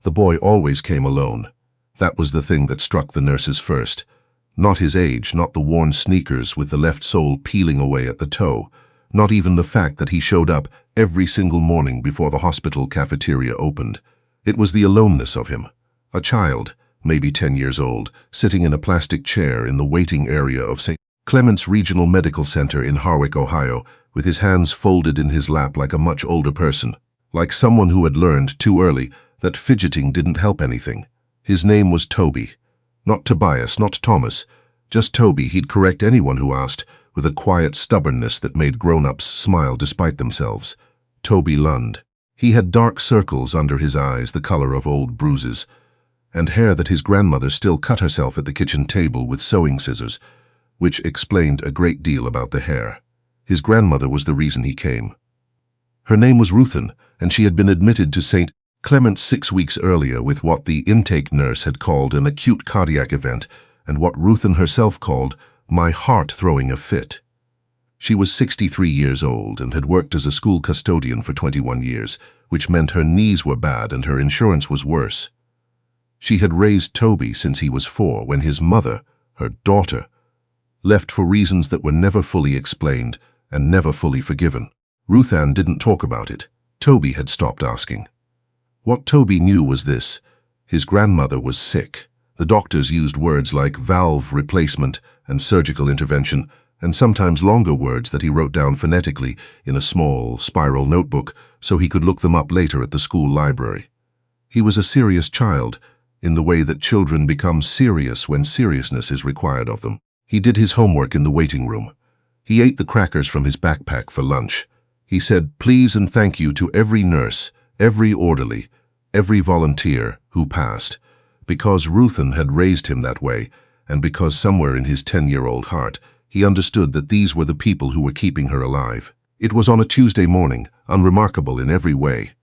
The boy always came alone. That was the thing that struck the nurses first. Not his age, not the worn sneakers with the left sole peeling away at the toe, not even the fact that he showed up every single morning before the hospital cafeteria opened. It was the aloneness of him. A child, maybe 10 years old, sitting in a plastic chair in the waiting area of St. Clement's Regional Medical Center in Harwick, Ohio, with his hands folded in his lap like a much older person, like someone who had learned too early that fidgeting didn't help anything. His name was Toby. Not Tobias, not Thomas. Just Toby. He'd correct anyone who asked, with a quiet stubbornness that made grown-ups smile despite themselves. Toby Lund. He had dark circles under his eyes, the color of old bruises, and hair that his grandmother still cut herself at the kitchen table with sewing scissors, which explained a great deal about the hair. His grandmother was the reason he came. Her name was Ruthen, and she had been admitted to St. Clement's 6 weeks earlier with what the intake nurse had called an acute cardiac event and what Ruthen herself called my heart throwing a fit. She was 63 years old and had worked as a school custodian for 21 years, which meant her knees were bad and her insurance was worse. She had raised Toby since he was 4 when his mother, her daughter, left for reasons that were never fully explained and never fully forgiven. Ruthann didn't talk about it. Toby had stopped asking. What Toby knew was this: his grandmother was sick. The doctors used words like valve replacement and surgical intervention, and sometimes longer words that he wrote down phonetically in a small, spiral notebook so he could look them up later at the school library. He was a serious child, in the way that children become serious when seriousness is required of them. He did his homework in the waiting room. He ate the crackers from his backpack for lunch. He said please and thank you to every nurse, every orderly, every volunteer who passed, because Ruthen had raised him that way, and because somewhere in his 10-year-old heart he understood that these were the people who were keeping her alive. It was on a Tuesday morning, unremarkable in every way,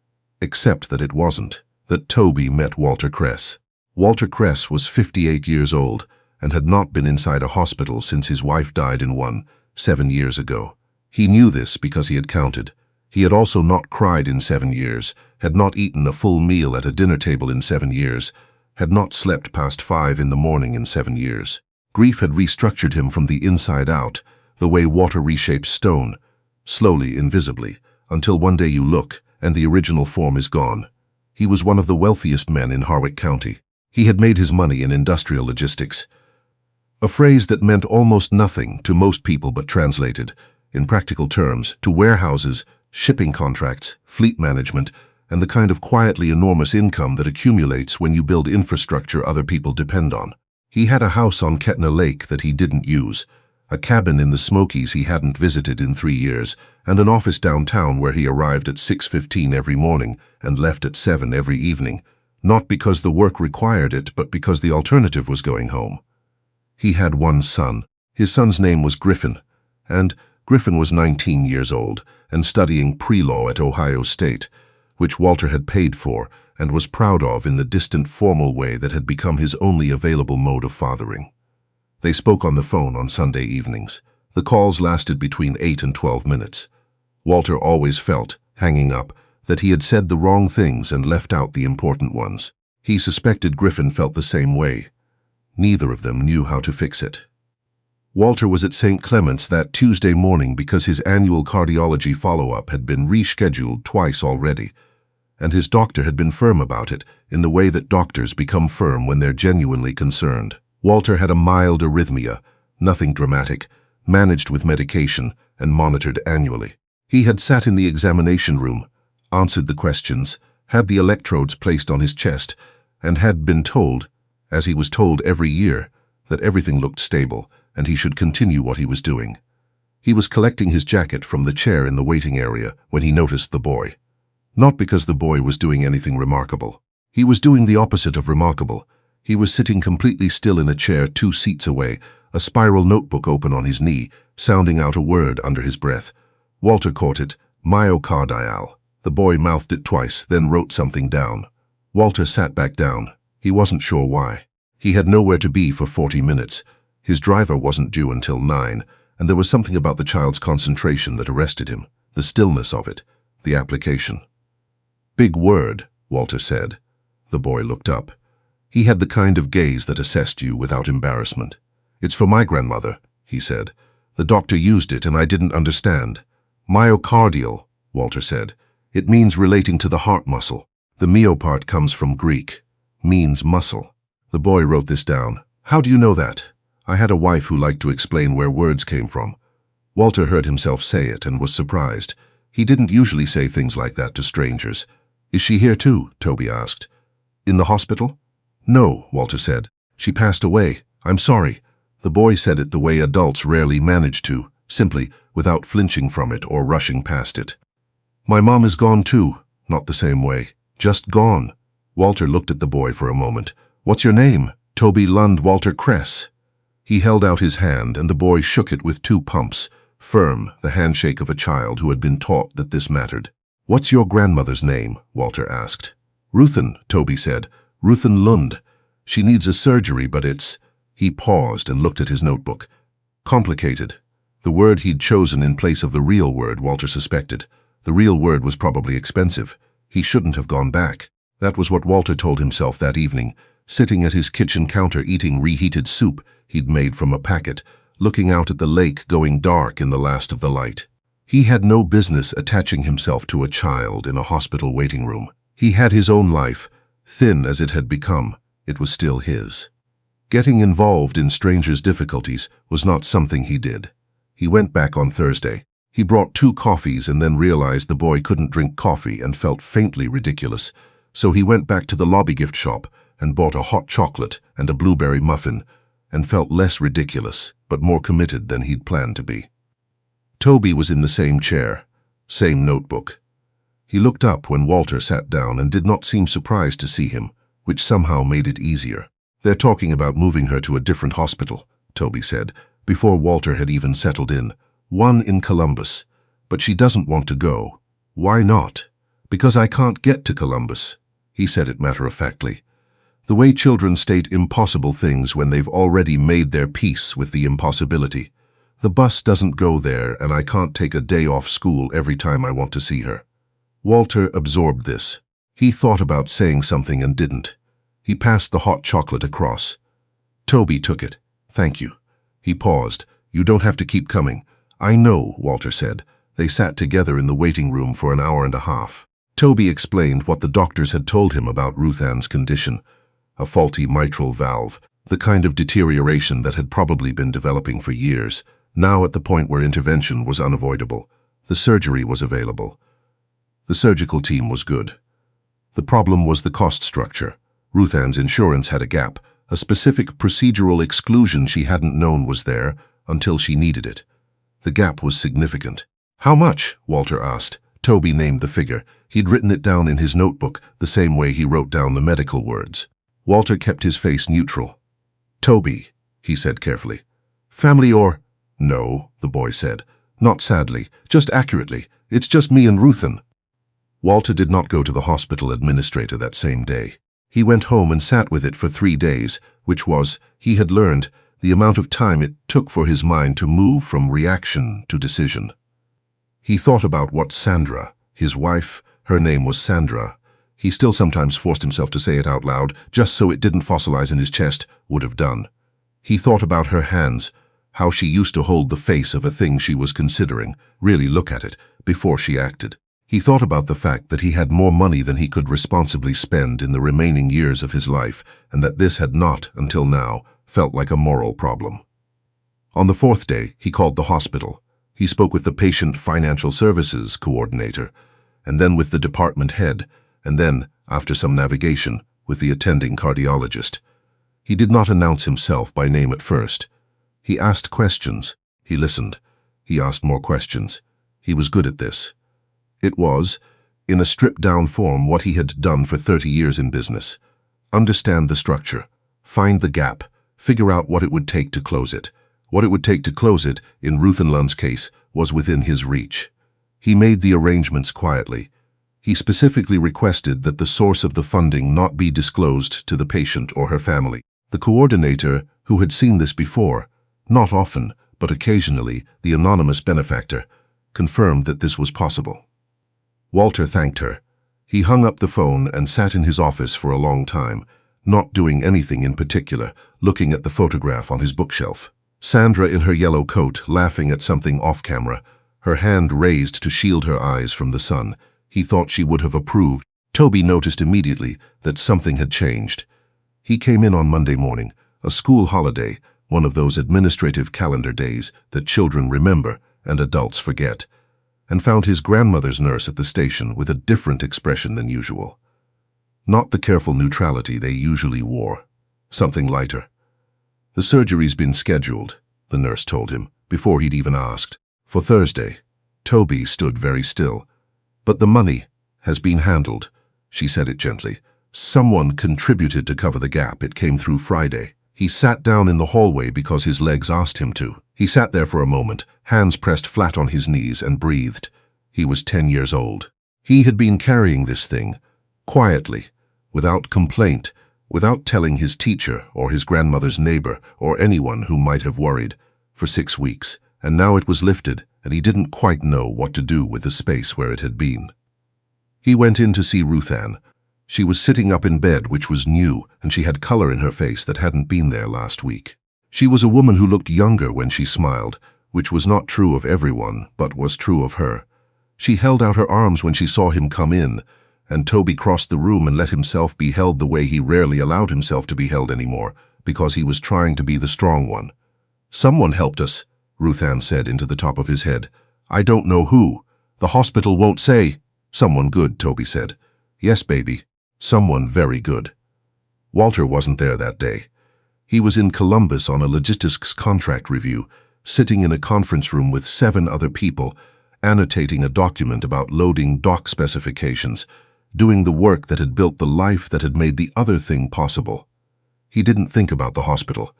except that it wasn't, that Toby met Walter Kress. Walter Kress was 58 years old and had not been inside a hospital since his wife died in one 7 years ago. He knew this because he had counted. He had also not cried in 7 years, had not eaten a full meal at a dinner table in 7 years, had not slept past 5 in the morning in 7 years. Grief had restructured him from the inside out, the way water reshapes stone, slowly, invisibly, until one day you look and the original form is gone. He was one of the wealthiest men in Harwick County. He had made his money in industrial logistics, a phrase that meant almost nothing to most people but translated, in practical terms, to warehouses, shipping contracts, fleet management, and the kind of quietly enormous income that accumulates when you build infrastructure other people depend on. He had a house on Ketna Lake that he didn't use, a cabin in the Smokies he hadn't visited in 3 years, and an office downtown where he arrived at 6:15 every morning and left at 7 every evening, not because the work required it, but because the alternative was going home. He had one son. His son's name was Griffin, and Griffin was 19 years old and studying pre-law at Ohio State, which Walter had paid for and was proud of in the distant formal way that had become his only available mode of fathering. They spoke on the phone on Sunday evenings. The calls lasted between 8 and 12 minutes. Walter always felt, hanging up, that he had said the wrong things and left out the important ones. He suspected Griffin felt the same way. Neither of them knew how to fix it. Walter was at St. Clement's that Tuesday morning because his annual cardiology follow-up had been rescheduled twice already, and his doctor had been firm about it in the way that doctors become firm when they're genuinely concerned. Walter had a mild arrhythmia, nothing dramatic, managed with medication and monitored annually. He had sat in the examination room, answered the questions, had the electrodes placed on his chest, and had been told, as he was told every year, that everything looked stable and he should continue what he was doing. He was collecting his jacket from the chair in the waiting area when he noticed the boy. Not because the boy was doing anything remarkable. He was doing the opposite of remarkable. He was sitting completely still in a chair 2 seats away, a spiral notebook open on his knee, sounding out a word under his breath. Walter caught it, myocardial. The boy mouthed it twice, then wrote something down. Walter sat back down. He wasn't sure why. He had nowhere to be for 40 minutes. His driver wasn't due until 9, and there was something about the child's concentration that arrested him, the stillness of it, the application. Big word, Walter said. The boy looked up. He had the kind of gaze that assessed you without embarrassment. "It's for my grandmother," he said. "The doctor used it and I didn't understand." "Myocardial," Walter said. "It means relating to the heart muscle. The myo part comes from Greek, means muscle." The boy wrote this down. "How do you know that?" "I had a wife who liked to explain where words came from." Walter heard himself say it and was surprised. He didn't usually say things like that to strangers. "Is she here too?" Toby asked. "In the hospital?" "No," Walter said. "She passed away. I'm sorry." The boy said it the way adults rarely manage to, simply, without flinching from it or rushing past it. "My mom is gone too." "Not the same way. Just gone." Walter looked at the boy for a moment. "What's your name?" "Toby Lund Walter Kress." He held out his hand and the boy shook it with two pumps, firm, the handshake of a child who had been taught that this mattered. "What's your grandmother's name?" Walter asked. "Ruthen," Toby said. "Ruthen Lund. She needs a surgery, but it's—" He paused and looked at his notebook. "Complicated." The word he'd chosen in place of the real word, Walter suspected. The real word was probably expensive. He shouldn't have gone back. That was what Walter told himself that evening, sitting at his kitchen counter eating reheated soup he'd made from a packet, looking out at the lake going dark in the last of the light. He had no business attaching himself to a child in a hospital waiting room. He had his own life. Thin as it had become, it was still his. Getting involved in strangers' difficulties was not something he did. He went back on Thursday. He brought 2 coffees and then realized the boy couldn't drink coffee and felt faintly ridiculous. So he went back to the lobby gift shop and bought a hot chocolate and a blueberry muffin and felt less ridiculous, but more committed than he'd planned to be. Toby was in the same chair, same notebook. He looked up when Walter sat down and did not seem surprised to see him, which somehow made it easier. "They're talking about moving her to a different hospital," Toby said, before Walter had even settled in. "One in Columbus. But she doesn't want to go." "Why not?" "Because I can't get to Columbus." He said it matter-of-factly. The way children state impossible things when they've already made their peace with the impossibility. "The bus doesn't go there and I can't take a day off school every time I want to see her." Walter absorbed this. He thought about saying something and didn't. He passed the hot chocolate across. Toby took it. "Thank you." He paused. "You don't have to keep coming." "I know," Walter said. They sat together in the waiting room for an hour and a half. Toby explained what the doctors had told him about Ruth Ann's condition. A faulty mitral valve, the kind of deterioration that had probably been developing for years, now at the point where intervention was unavoidable. The surgery was available. The surgical team was good. The problem was the cost structure. Ruth Ann's insurance had a gap, a specific procedural exclusion she hadn't known was there until she needed it. The gap was significant. "How much?" Walter asked. Toby named the figure. He'd written it down in his notebook the same way he wrote down the medical words. Walter kept his face neutral. "Toby," he said carefully. "Family or—" "No," the boy said. "Not sadly, just accurately. It's just me and Ruthen." Walter did not go to the hospital administrator that same day. He went home and sat with it for 3 days, which was, he had learned, the amount of time it took for his mind to move from reaction to decision. He thought about what Sandra, his wife, her name was Sandra, he still sometimes forced himself to say it out loud, just so it didn't fossilize in his chest, would have done. He thought about her hands, how she used to hold the face of a thing she was considering, really look at it, before she acted. He thought about the fact that he had more money than he could responsibly spend in the remaining years of his life, and that this had not, until now, felt like a moral problem. On the 4th day, he called the hospital. He spoke with the patient financial services coordinator, and then with the department head, and then, after some navigation, with the attending cardiologist. He did not announce himself by name at first. He asked questions. He listened. He asked more questions. He was good at this. It was, in a stripped-down form, what he had done for 30 years in business. Understand the structure, find the gap, figure out what it would take to close it. What it would take to close it, in Ruthen Lund's case, was within his reach. He made the arrangements quietly. He specifically requested that the source of the funding not be disclosed to the patient or her family. The coordinator, who had seen this before, not often, but occasionally, the anonymous benefactor, confirmed that this was possible. Walter thanked her. He hung up the phone and sat in his office for a long time, not doing anything in particular, looking at the photograph on his bookshelf. Sandra in her yellow coat, laughing at something off-camera, her hand raised to shield her eyes from the sun. He thought she would have approved. Toby noticed immediately that something had changed. He came in on Monday morning, a school holiday, one of those administrative calendar days that children remember and adults forget, and found his grandmother's nurse at the station with a different expression than usual. Not the careful neutrality they usually wore, something lighter. The surgery's been scheduled, the nurse told him, before he'd even asked. For Thursday. Toby stood very still. But the money has been handled, she said it gently. Someone contributed to cover the gap. It came through Friday. He sat down in the hallway because his legs asked him to. He sat there for a moment, hands pressed flat on his knees, and breathed. He was 10 years old. He had been carrying this thing, quietly, without complaint, without telling his teacher or his grandmother's neighbor or anyone who might have worried, for 6 weeks, and now it was lifted, and he didn't quite know what to do with the space where it had been. He went in to see Ruth Ann. She was sitting up in bed, which was new, and she had color in her face that hadn't been there last week. She was a woman who looked younger when she smiled, which was not true of everyone, but was true of her. She held out her arms when she saw him come in, and Toby crossed the room and let himself be held the way he rarely allowed himself to be held anymore, because he was trying to be the strong one. "Someone helped us," Ruth Ann said into the top of his head. "I don't know who. The hospital won't say." "Someone good," Toby said. "Yes, baby. Someone very good." Walter wasn't there that day. He was in Columbus on a logistics contract review, sitting in a conference room with 7 other people, annotating a document about loading dock specifications, doing the work that had built the life that had made the other thing possible. He didn't think about the hospital.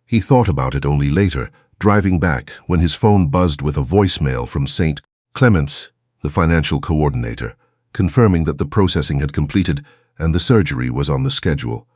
He thought about it only later, driving back, when his phone buzzed with a voicemail from St. Clements, the financial coordinator, confirming that the processing had completed and the surgery was on the schedule.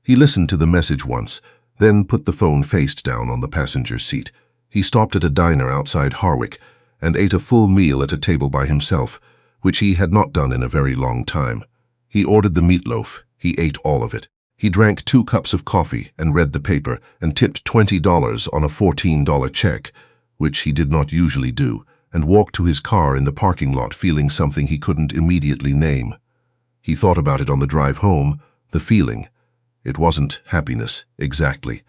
He listened to the message once, then put the phone face down on the passenger seat. He stopped at a diner outside Harwich and ate a full meal at a table by himself, which he had not done in a very long time. He ordered the meatloaf. He ate all of it. He drank 2 cups of coffee and read the paper and tipped $20 on a $14 check, which he did not usually do, and walked to his car in the parking lot feeling something he couldn't immediately name. He thought about it on the drive home, the feeling. It wasn't happiness, exactly.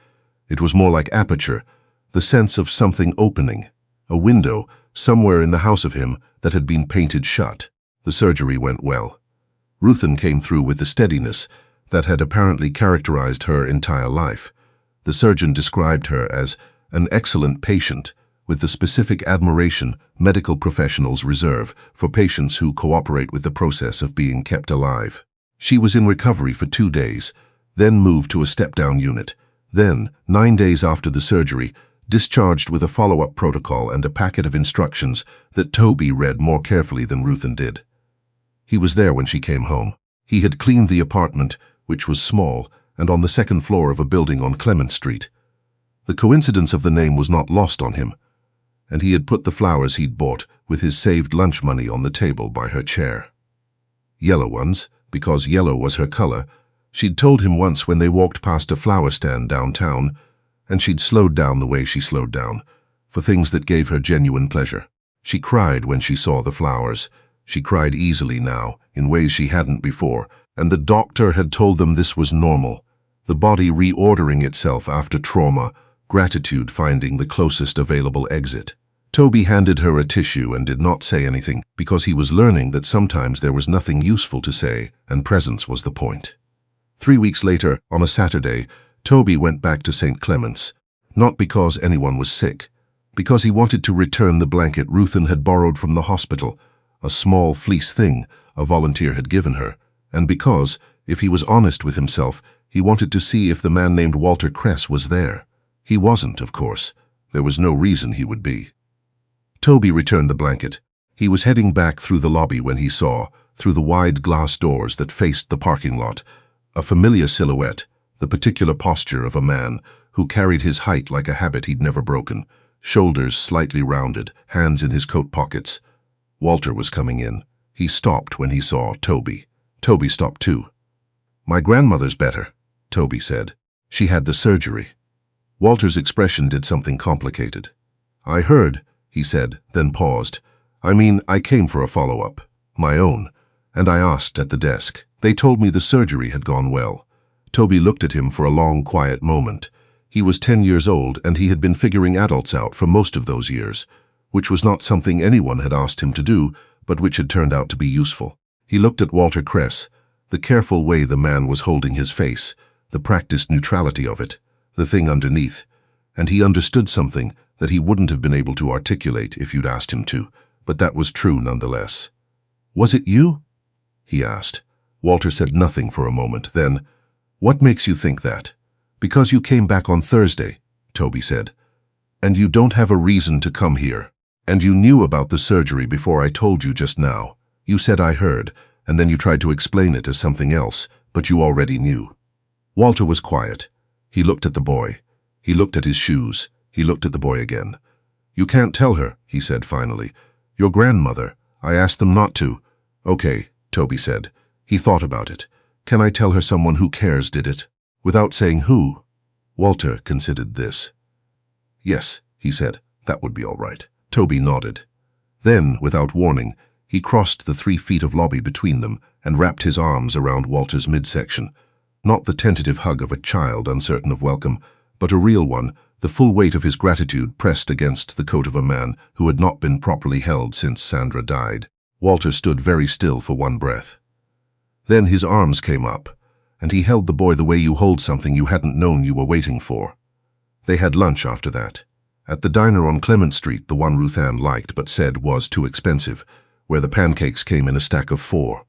It was more like aperture, the sense of something opening, a window somewhere in the house of him that had been painted shut. The surgery went well. Ruth Ann came through with the steadiness that had apparently characterized her entire life. The surgeon described her as an excellent patient, with the specific admiration medical professionals reserve for patients who cooperate with the process of being kept alive. She was in recovery for 2 days, then moved to a step-down unit. Then, 9 days after the surgery, discharged with a follow-up protocol and a packet of instructions that Toby read more carefully than Ruth Ann did. He was there when she came home. He had cleaned the apartment, which was small, and on the 2nd floor of a building on Clement Street. The coincidence of the name was not lost on him, and he had put the flowers he'd bought with his saved lunch money on the table by her chair. Yellow ones, because yellow was her color. She'd told him once when they walked past a flower stand downtown, and she'd slowed down the way she slowed down, for things that gave her genuine pleasure. She cried when she saw the flowers. She cried easily now, in ways she hadn't before, and the doctor had told them this was normal, the body reordering itself after trauma, gratitude finding the closest available exit. Toby handed her a tissue and did not say anything, because he was learning that sometimes there was nothing useful to say, and presence was the point. 3 weeks later, on a Saturday, Toby went back to St. Clements, not because anyone was sick, because he wanted to return the blanket Ruth Ann had borrowed from the hospital, a small fleece thing a volunteer had given her, and because, if he was honest with himself, he wanted to see if the man named Walter Kress was there. He wasn't, of course. There was no reason he would be. Toby returned the blanket. He was heading back through the lobby when he saw, through the wide glass doors that faced the parking lot, a familiar silhouette, the particular posture of a man who carried his height like a habit he'd never broken, shoulders slightly rounded, hands in his coat pockets. Walter was coming in. He stopped when he saw Toby. Toby stopped too. My grandmother's better, Toby said. She had the surgery. Walter's expression did something complicated. I heard, he said, then paused. I came for a follow-up. My own. And I asked at the desk. They told me the surgery had gone well. Toby looked at him for a long, quiet moment. He was 10 years old, and he had been figuring adults out for most of those years, which was not something anyone had asked him to do, but which had turned out to be useful. He looked at Walter Kress, the careful way the man was holding his face, the practiced neutrality of it, the thing underneath, and he understood something that he wouldn't have been able to articulate if you'd asked him to, but that was true nonetheless. Was it you? He asked. Walter said nothing for a moment, then, What makes you think that? Because you came back on Thursday, Toby said. And you don't have a reason to come here. And you knew about the surgery before I told you just now. You said I heard, and then you tried to explain it as something else, but you already knew. Walter was quiet. He looked at the boy. He looked at his shoes. He looked at the boy again. You can't tell her, he said finally. Your grandmother. I asked them not to. Okay, Toby said. He thought about it. Can I tell her someone who cares did it? Without saying who? Walter considered this. Yes, he said. That would be all right. Toby nodded. Then, without warning, he crossed the 3 feet of lobby between them and wrapped his arms around Walter's midsection. Not the tentative hug of a child uncertain of welcome, but a real one, the full weight of his gratitude pressed against the coat of a man who had not been properly held since Sandra died. Walter stood very still for one breath. Then his arms came up, and he held the boy the way you hold something you hadn't known you were waiting for. They had lunch after that. At the diner on Clement Street, the one Ruth Ann liked but said was too expensive, where the pancakes came in a stack of 4.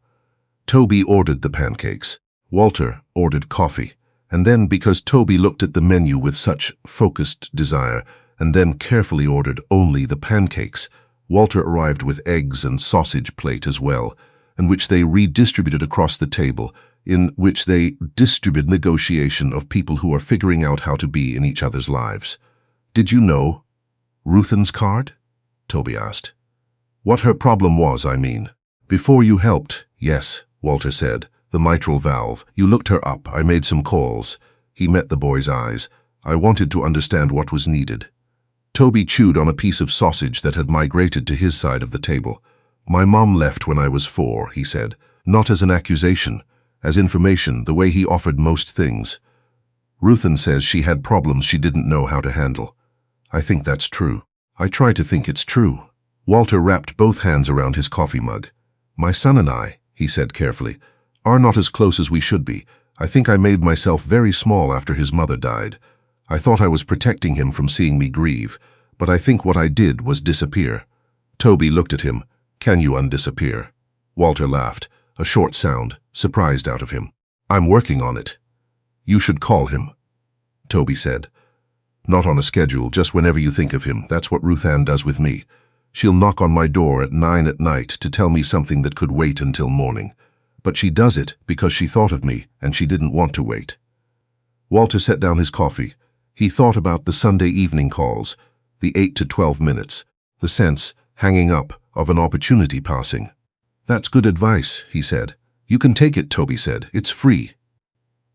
Toby ordered the pancakes. Walter ordered coffee. And then, because Toby looked at the menu with such focused desire, and then carefully ordered only the pancakes, Walter arrived with eggs and sausage plate as well, in which they redistributed across the table, in which they distributed negotiation of people who are figuring out how to be in each other's lives. Did you know Ruth Ann's card? Toby asked. What her problem was, I mean. Before you helped, yes, Walter said. The mitral valve. You looked her up. I made some calls. He met the boy's eyes. I wanted to understand what was needed. Toby chewed on a piece of sausage that had migrated to his side of the table. My mom left when I was 4, he said. Not as an accusation, as information, the way he offered most things. Ruth Ann says she had problems she didn't know how to handle. I think that's true. I try to think it's true. Walter wrapped both hands around his coffee mug. My son and I, he said carefully, are not as close as we should be. I think I made myself very small after his mother died. I thought I was protecting him from seeing me grieve, but I think what I did was disappear. Toby looked at him. Can you undisappear? Walter laughed, a short sound, surprised out of him. I'm working on it. You should call him, Toby said. Not on a schedule, just whenever you think of him. That's what Ruth Ann does with me. She'll knock on my door at 9 at night to tell me something that could wait until morning. But she does it because she thought of me and she didn't want to wait. Walter set down his coffee. He thought about the Sunday evening calls, the 8 to 12 minutes, the sense, hanging up, of an opportunity passing. That's good advice, he said. You can take it, Toby said. It's free.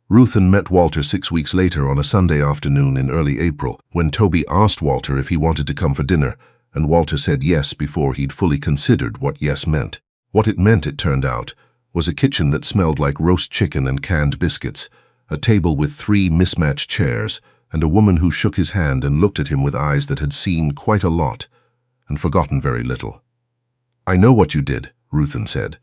Ruth Ann met Walter 6 weeks later on a Sunday afternoon in early April, when Toby asked Walter if he wanted to come for dinner, and Walter said yes before he'd fully considered what yes meant. What it meant, it turned out, was a kitchen that smelled like roast chicken and canned biscuits, a table with 3 mismatched chairs, and a woman who shook his hand and looked at him with eyes that had seen quite a lot and forgotten very little. I know what you did, Ruth Ann said.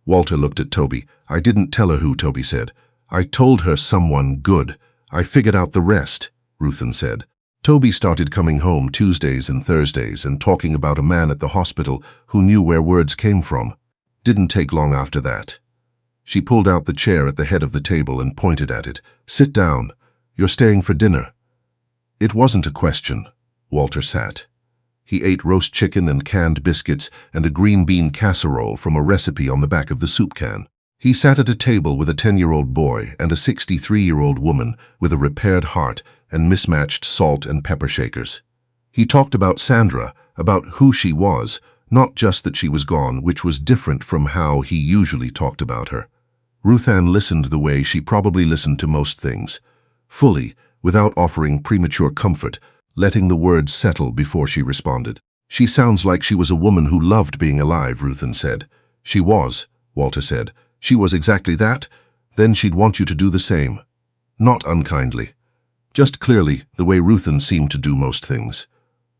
Walter looked at Toby. I didn't tell her who, Toby said. I told her someone good. I figured out the rest, Ruth Ann said. Toby started coming home Tuesdays and Thursdays and talking about a man at the hospital who knew where words came from. Didn't take long after that. She pulled out the chair at the head of the table and pointed at it. Sit down. You're staying for dinner. It wasn't a question. Walter sat. He ate roast chicken and canned biscuits and a green bean casserole from a recipe on the back of the soup can. He sat at a table with a 10-year-old boy and a 63-year-old woman with a repaired heart and mismatched salt and pepper shakers. He talked about Sandra, about who she was, not just that she was gone, which was different from how he usually talked about her. Ruth Ann listened the way she probably listened to most things, fully, without offering premature comfort, letting the words settle before she responded. She sounds like she was a woman who loved being alive, Ruth Ann said. She was, Walter said. She was exactly that. Then she'd want you to do the same. Not unkindly. Just clearly, the way Ruth Ann seemed to do most things.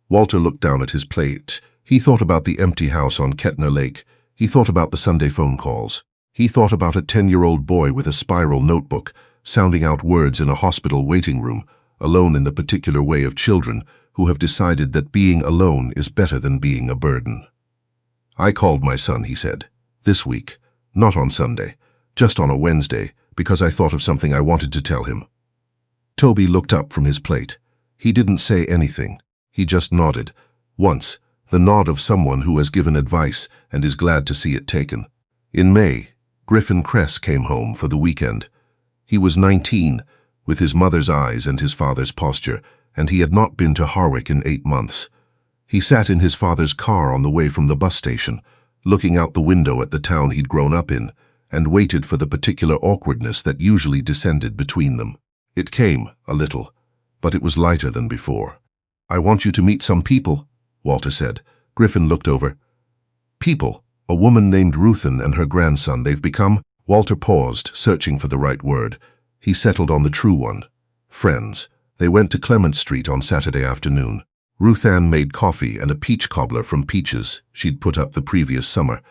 Walter looked down at his plate. He thought about the empty house on Kettner Lake. He thought about the Sunday phone calls. He thought about a 10-year-old boy with a spiral notebook, sounding out words in a hospital waiting room, alone in the particular way of children who have decided that being alone is better than being a burden. I called my son, he said, this week, not on Sunday, just on a Wednesday, because I thought of something I wanted to tell him. Toby looked up from his plate. He didn't say anything. He just nodded. Once, the nod of someone who has given advice and is glad to see it taken. In May, Griffin Kress came home for the weekend. He was 19, with his mother's eyes and his father's posture, and he had not been to Harwick in 8 months. He sat in his father's car on the way from the bus station, looking out the window at the town he'd grown up in, and waited for the particular awkwardness that usually descended between them. It came, a little, but it was lighter than before. I want you to meet some people, Walter said. Griffin looked over. People? A woman named Ruth Ann and her grandson. They've become... Walter paused, searching for the right word. He settled on the true one. Friends. They went to Clement Street on Saturday afternoon. Ruth Ann made coffee and a peach cobbler from peaches she'd put up the previous summer,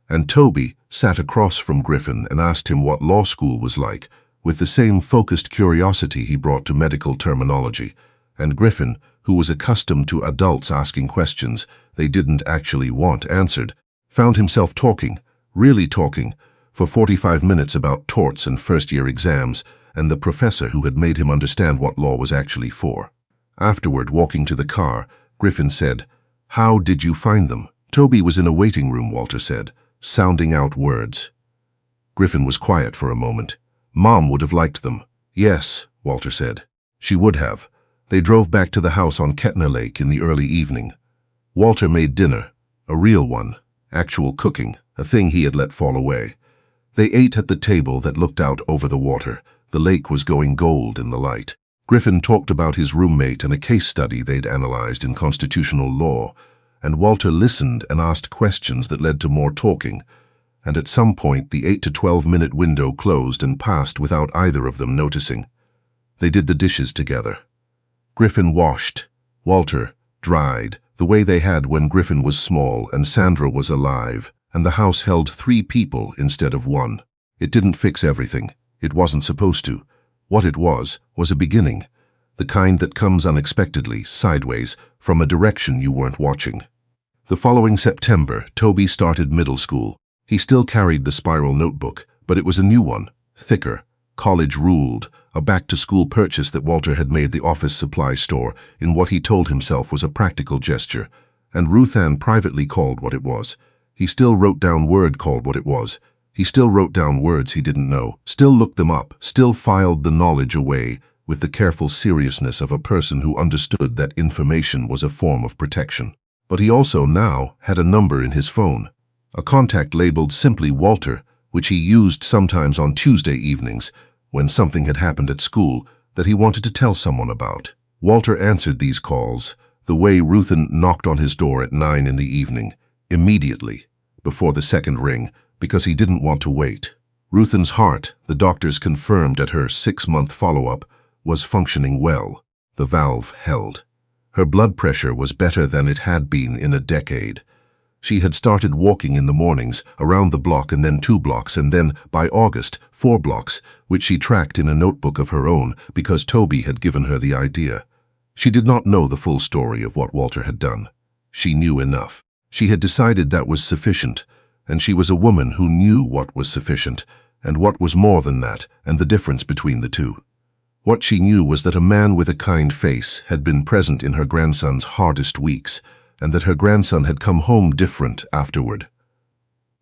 and Toby sat across from Griffin and asked him what law school was like, with the same focused curiosity he brought to medical terminology. And Griffin, who was accustomed to adults asking questions they didn't actually want answered, found himself talking, really talking, for 45 minutes about torts and first-year exams and the professor who had made him understand what law was actually for. Afterward, walking to the car, Griffin said, "How did you find them?" Toby was in a waiting room, Walter said, sounding out words. Griffin was quiet for a moment. Mom would have liked them. Yes, Walter said. She would have. They drove back to the house on Kettner Lake in the early evening. Walter made dinner, a real one, actual cooking, a thing he had let fall away. They ate at the table that looked out over the water. The lake was going gold in the light. Griffin talked about his roommate and a case study they'd analyzed in constitutional law, and Walter listened and asked questions that led to more talking, and at some point the 8 to 12-minute window closed and passed without either of them noticing. They did the dishes together. Griffin washed. Walter dried, the way they had when Griffin was small and Sandra was alive, and the house held 3 people instead of 1. It didn't fix everything. It wasn't supposed to. What it was a beginning, the kind that comes unexpectedly, sideways, from a direction you weren't watching. The following September, Toby started middle school. He still carried the spiral notebook, but it was a new one, thicker, college-ruled, a back-to-school purchase that Walter had made the office supply store in what he told himself was a practical gesture, and Ruth Ann privately called what it was. He still wrote down word called what it was. He still wrote down words he didn't know, still looked them up, still filed the knowledge away with the careful seriousness of a person who understood that information was a form of protection. But he also now had a number in his phone, a contact labeled simply Walter, which he used sometimes on Tuesday evenings when something had happened at school that he wanted to tell someone about. Walter answered these calls the way Ruth Ann knocked on his door at 9 in the evening, immediately, before the second ring, because he didn't want to wait. Ruth Ann's heart, the doctors confirmed at her 6-month follow-up, was functioning well. The valve held. Her blood pressure was better than it had been in a decade. She had started walking in the mornings, around the block and then 2 blocks, and then, by August, 4 blocks, which she tracked in a notebook of her own because Toby had given her the idea. She did not know the full story of what Walter had done. She knew enough. She had decided that was sufficient, and she was a woman who knew what was sufficient, and what was more than that, and the difference between the two. What she knew was that a man with a kind face had been present in her grandson's hardest weeks, and that her grandson had come home different afterward.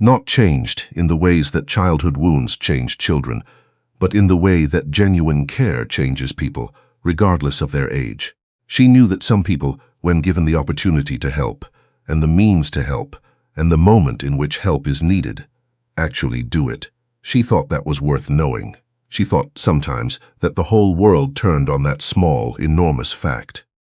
Not changed in the ways that childhood wounds change children, but in the way that genuine care changes people, regardless of their age. She knew that some people, when given the opportunity to help, and the means to help, and the moment in which help is needed, actually do it. She thought that was worth knowing. She thought sometimes that the whole world turned on that small, enormous fact.